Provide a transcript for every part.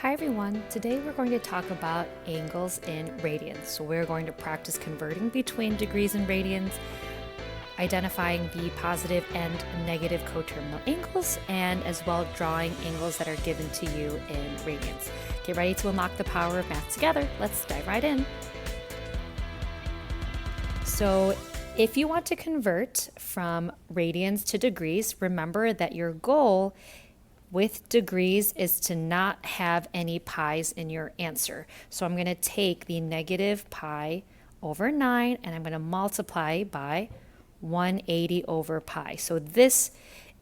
Hi everyone, today we're going to talk about angles in radians. So we're going to practice converting between degrees and radians, identifying the positive and negative coterminal angles, and as well drawing angles that are given to you in radians. Get ready to unlock the power of math together. Let's dive right in. So if you want to convert from radians to degrees, remember that your goal with degrees is to not have any pi's in your answer. So I'm going to take the negative pi over 9 and I'm going to multiply by 180 over pi. So this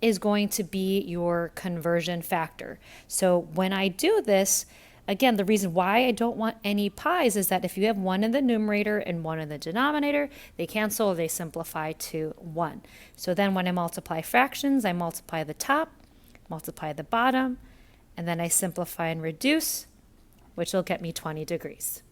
is going to be your conversion factor. So when I do this, again, the reason why I don't want any pi's is that if you have 1 in the numerator and 1 in the denominator, they cancel or they simplify to 1. So then when I multiply fractions, I multiply the top, multiply the bottom, and then I simplify and reduce, which will get me 20 degrees.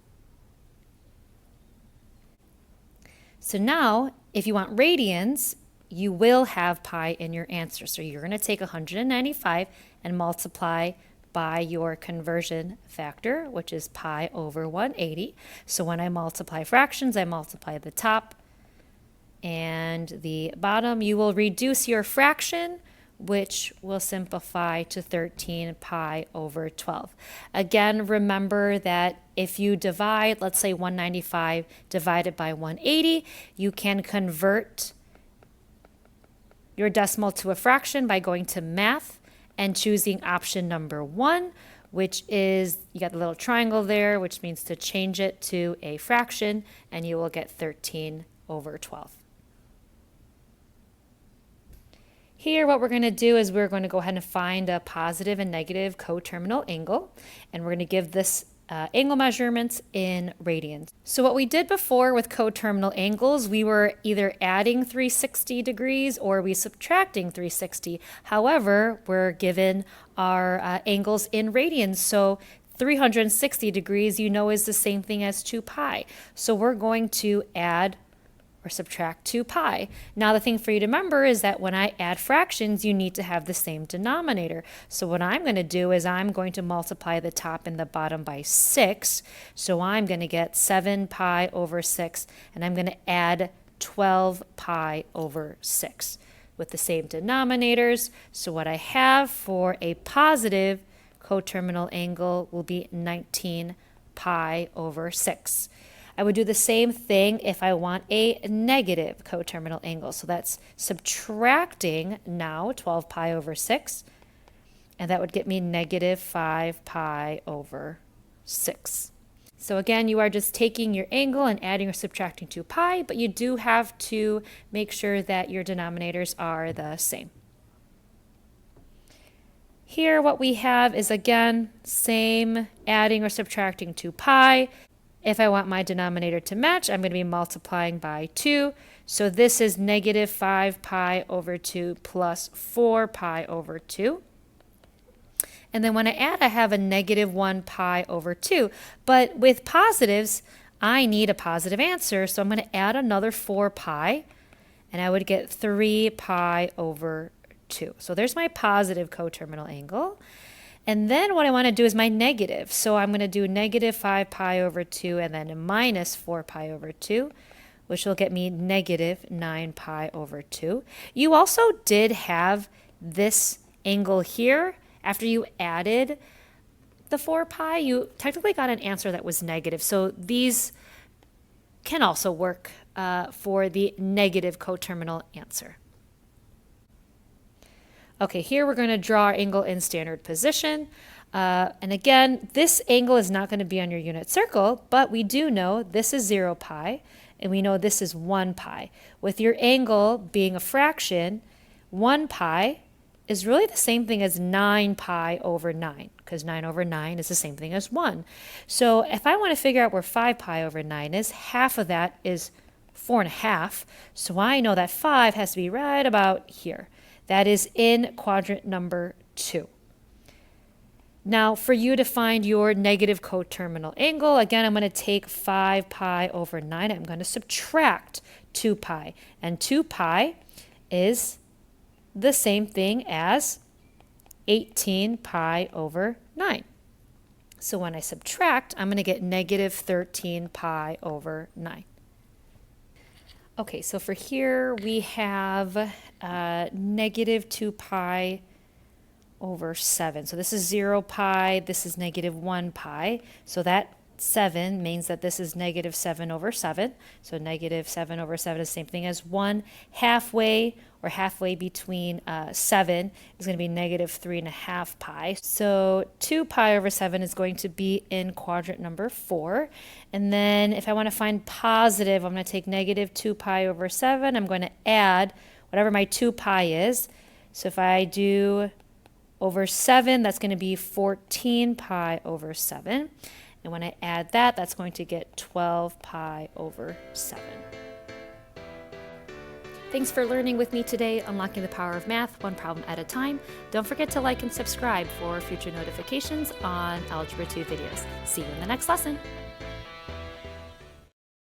So now, if you want radians, you will have pi in your answer. So you're going to take 195 and multiply by your conversion factor, which is pi over 180. So when I multiply fractions, I multiply the top and the bottom. You will reduce your fraction, which will simplify to 13 pi over 12. Again, remember that if you divide, let's say 195 divided by 180, you can convert your decimal to a fraction by going to math and choosing option number 1, which is, you got the little triangle there, which means to change it to a fraction, and you will get 13 over 12. Here, what we're going to do is we're going to go ahead and find a positive and negative coterminal angle, and we're going to give this angle measurements in radians. So what we did before with coterminal angles, we were either adding 360 degrees or we subtracting 360. However, we're given our angles in radians, so 360 degrees, you know, is the same thing as 2 pi. So we're going to add or subtract 2 pi. Now the thing for you to remember is that when I add fractions, you need to have the same denominator. So what I'm going to do is I'm going to multiply the top and the bottom by 6. So I'm going to get 7 pi over 6, and I'm going to add 12 pi over 6 with the same denominators. So what I have for a positive coterminal angle will be 19 pi over 6. I would do the same thing if I want a negative coterminal angle. So that's subtracting now 12 pi over 6, and that would get me negative 5 pi over 6. So again, you are just taking your angle and adding or subtracting 2 pi, but you do have to make sure that your denominators are the same. Here what we have is, again, same adding or subtracting 2 pi. If I want my denominator to match, I'm going to be multiplying by 2. So this is negative 5 pi over 2 plus 4 pi over 2. And then when I add, I have a negative 1 pi over 2. But with positives, I need a positive answer. So I'm going to add another 4 pi, and I would get 3 pi over 2. So there's my positive coterminal angle. And then what I want to do is my negative. So I'm going to do negative 5 pi over 2 and then minus 4 pi over 2, which will get me negative 9 pi over 2. You also did have this angle here. After you added the 4 pi, you technically got an answer that was negative. So these can also work for the negative coterminal answer. Okay, here we're going to draw our angle in standard position. And again, this angle is not going to be on your unit circle, but we do know this is 0 pi, and we know this is 1 pi. With your angle being a fraction, 1 pi is really the same thing as 9 pi over 9, because 9 over 9 is the same thing as 1. So if I want to figure out where 5 pi over 9 is, half of that is 4.5. So I know that 5 has to be right about here. That is in quadrant number 2. Now, for you to find your negative coterminal angle, again, I'm going to take 5 pi over 9. I'm going to subtract 2 pi. And 2 pi is the same thing as 18 pi over 9. So when I subtract, I'm going to get negative 13 pi over 9. Okay, so for here we have negative 2 pi over 7. So this is 0 pi, this is negative 1 pi. So that 7 means that this is negative 7 over 7. So negative 7 over 7 is the same thing as 1. Halfway, or halfway between 7 is going to be negative 3.5 pi. So 2 pi over 7 is going to be in quadrant number 4. And then if I want to find positive, I'm going to take negative 2 pi over 7. I'm going to add whatever my 2 pi is. So if I do over 7, that's going to be 14 pi over 7. And when I add that, that's going to get 12 pi over 7. Thanks for learning with me today, unlocking the power of math, one problem at a time. Don't forget to like and subscribe for future notifications on Algebra 2 videos. See you in the next lesson.